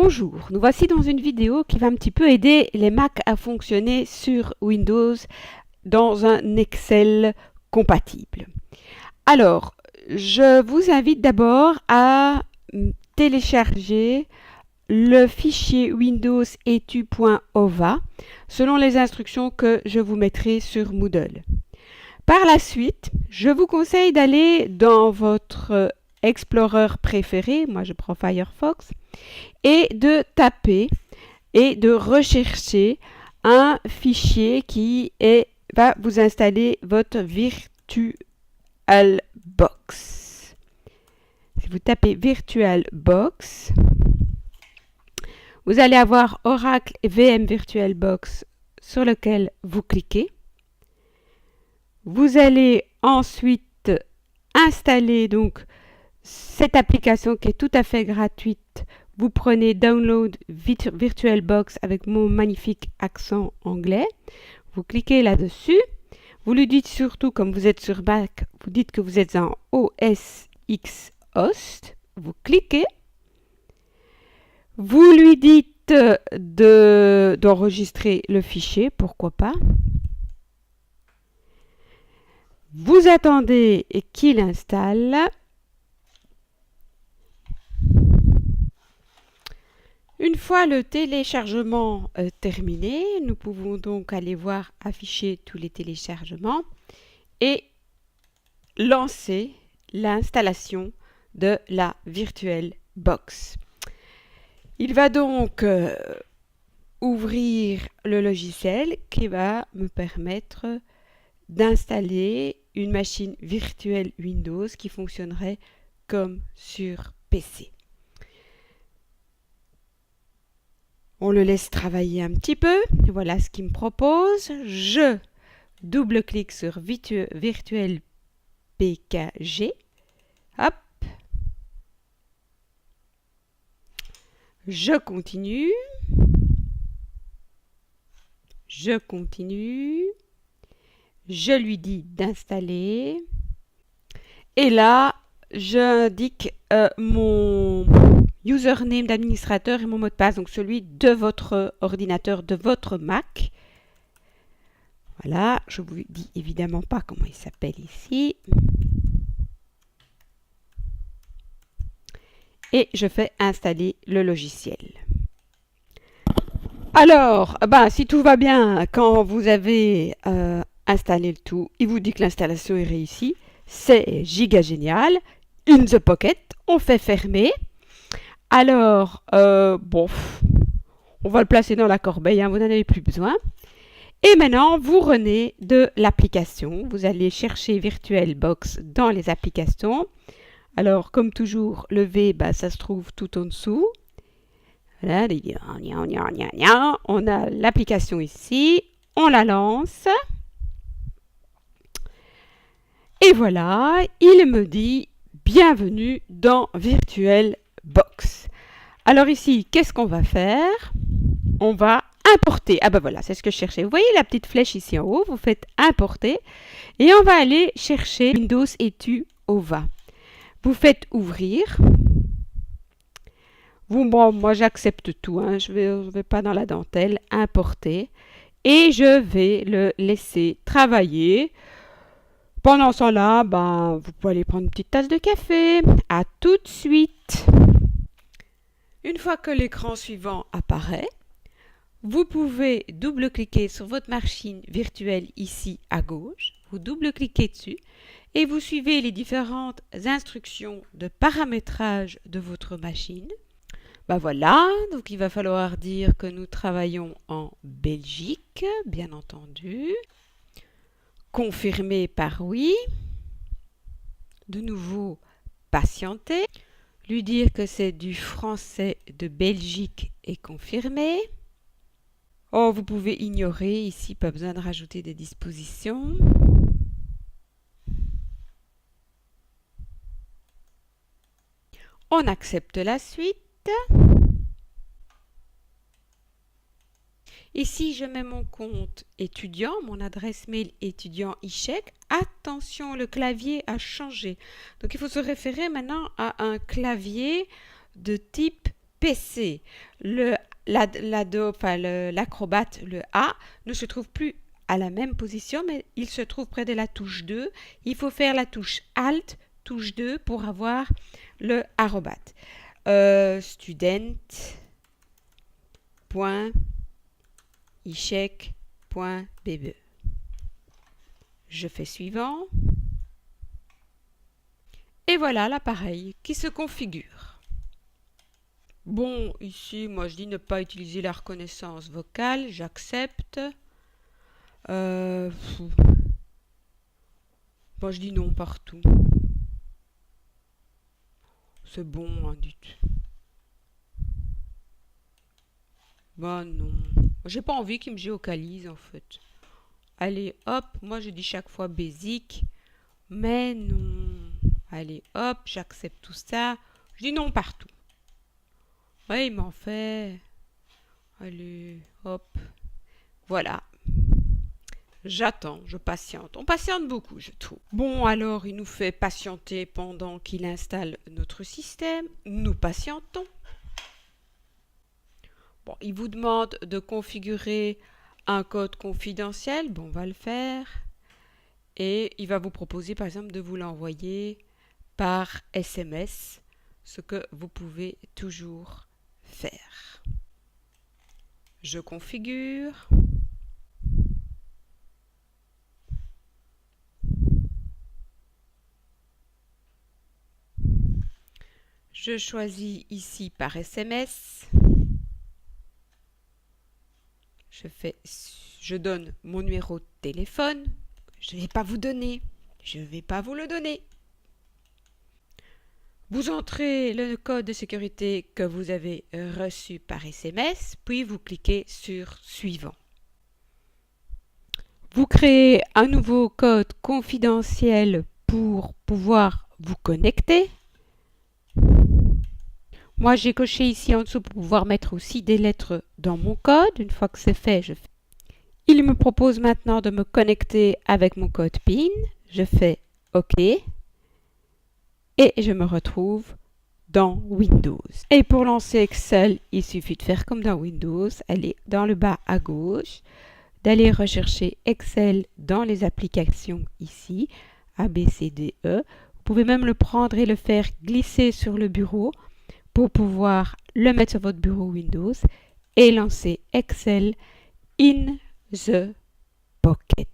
Bonjour, nous voici dans une vidéo qui va un petit peu aider les Mac à fonctionner sur Windows dans un Excel compatible. Alors, je vous invite d'abord à télécharger le fichier windows etu.ova selon les instructions que je vous mettrai sur Moodle. Par la suite, je vous conseille d'aller dans votre Explorer préféré, moi je prends Firefox, et de taper et de rechercher un fichier qui va vous installer votre VirtualBox. Si vous tapez VirtualBox, vous allez avoir Oracle VM VirtualBox sur lequel vous cliquez. Vous allez ensuite installer donc cette application qui est tout à fait gratuite. Vous prenez Download VirtualBox avec mon magnifique accent anglais. Vous cliquez là-dessus. Vous lui dites surtout, comme vous êtes sur Mac, vous dites que vous êtes en OS X Host. Vous cliquez. Vous lui dites d'enregistrer le fichier, pourquoi pas. Vous attendez qu'il installe. Une fois le téléchargement terminé, nous pouvons donc aller voir afficher tous les téléchargements et lancer l'installation de la VirtualBox. Il va donc ouvrir le logiciel qui va me permettre d'installer une machine virtuelle Windows qui fonctionnerait comme sur PC. On le laisse travailler un petit peu. Voilà ce qu'il me propose. Je double-clique sur VirtualPKG. Hop. Je continue. Je continue. Je lui dis d'installer. Et là, j'indique mon username d'administrateur et mon mot de passe, donc celui de votre ordinateur, de votre Mac. Voilà, je vous dis évidemment pas comment il s'appelle ici. Et je fais installer le logiciel. Alors, si tout va bien, quand vous avez installé le tout, il vous dit que l'installation est réussie. C'est giga génial. In the pocket, on fait fermer. Alors, on va le placer dans la corbeille, vous n'en avez plus besoin. Et maintenant, vous renez de l'application. Vous allez chercher VirtualBox dans les applications. Alors, comme toujours, le V, ça se trouve tout en dessous. Voilà, on a l'application ici. On la lance. Et voilà, il me dit « Bienvenue dans VirtualBox ». Alors ici, qu'est-ce qu'on va faire? On va importer. Voilà, c'est ce que je cherchais. Vous voyez la petite flèche ici en haut, vous faites importer. Et on va aller chercher Windows etu.ova. Vous faites ouvrir. Moi j'accepte tout, je vais pas dans la dentelle. Importer. Et je vais le laisser travailler. Pendant ce temps-là, vous pouvez aller prendre une petite tasse de café. À tout de suite. Une fois que l'écran suivant apparaît, vous pouvez double-cliquer sur votre machine virtuelle ici à gauche. Vous double-cliquez dessus et vous suivez les différentes instructions de paramétrage de votre machine. Voilà, donc il va falloir dire que nous travaillons en Belgique, bien entendu. Confirmer par oui. De nouveau, patienter. Lui dire que c'est du français de Belgique et confirmer. Vous pouvez ignorer ici, pas besoin de rajouter des dispositions. On accepte la suite. Ici, je mets mon compte étudiant, mon adresse mail étudiant e-chèque. Attention, le clavier a changé. Donc, il faut se référer maintenant à un clavier de type PC, l'acrobat, le A, ne se trouve plus à la même position, mais il se trouve près de la touche 2. Il faut faire la touche Alt, touche 2 pour avoir le arrobat. Student.ishek.bb. Je fais suivant. Et voilà l'appareil qui se configure. Bon, ici, moi je dis ne pas utiliser la reconnaissance vocale. J'accepte. Moi je dis non partout. C'est bon, hein, dites. Bah non. J'ai pas envie qu'il me géocalise en fait. Allez, hop, moi je dis chaque fois basic. Mais non. Allez, hop, j'accepte tout ça. Je dis non partout. Ouais, il m'en fait. Allez, hop. Voilà. J'attends, je patiente. On patiente beaucoup, je trouve. Bon, alors, il nous fait patienter pendant qu'il installe notre système. Nous patientons. Bon, il vous demande de configurer un code confidentiel. Bon, on va le faire. Et il va vous proposer, par exemple, de vous l'envoyer par SMS, ce que vous pouvez toujours faire. Je configure. Je choisis ici par SMS. Je donne mon numéro de téléphone. Je ne vais pas vous donner. Je ne vais pas vous le donner. Vous entrez le code de sécurité que vous avez reçu par SMS, puis vous cliquez sur Suivant. Vous créez un nouveau code confidentiel pour pouvoir vous connecter. Moi, j'ai coché ici en dessous pour pouvoir mettre aussi des lettres dans mon code. Une fois que c'est fait, je fais. Il me propose maintenant de me connecter avec mon code PIN. Je fais OK. Et je me retrouve dans Windows. Et pour lancer Excel, il suffit de faire comme dans Windows, aller dans le bas à gauche, d'aller rechercher Excel dans les applications ici, A, B, C, D, E. Vous pouvez même le prendre et le faire glisser sur le bureau pour pouvoir le mettre sur votre bureau Windows et lancer Excel in the pocket.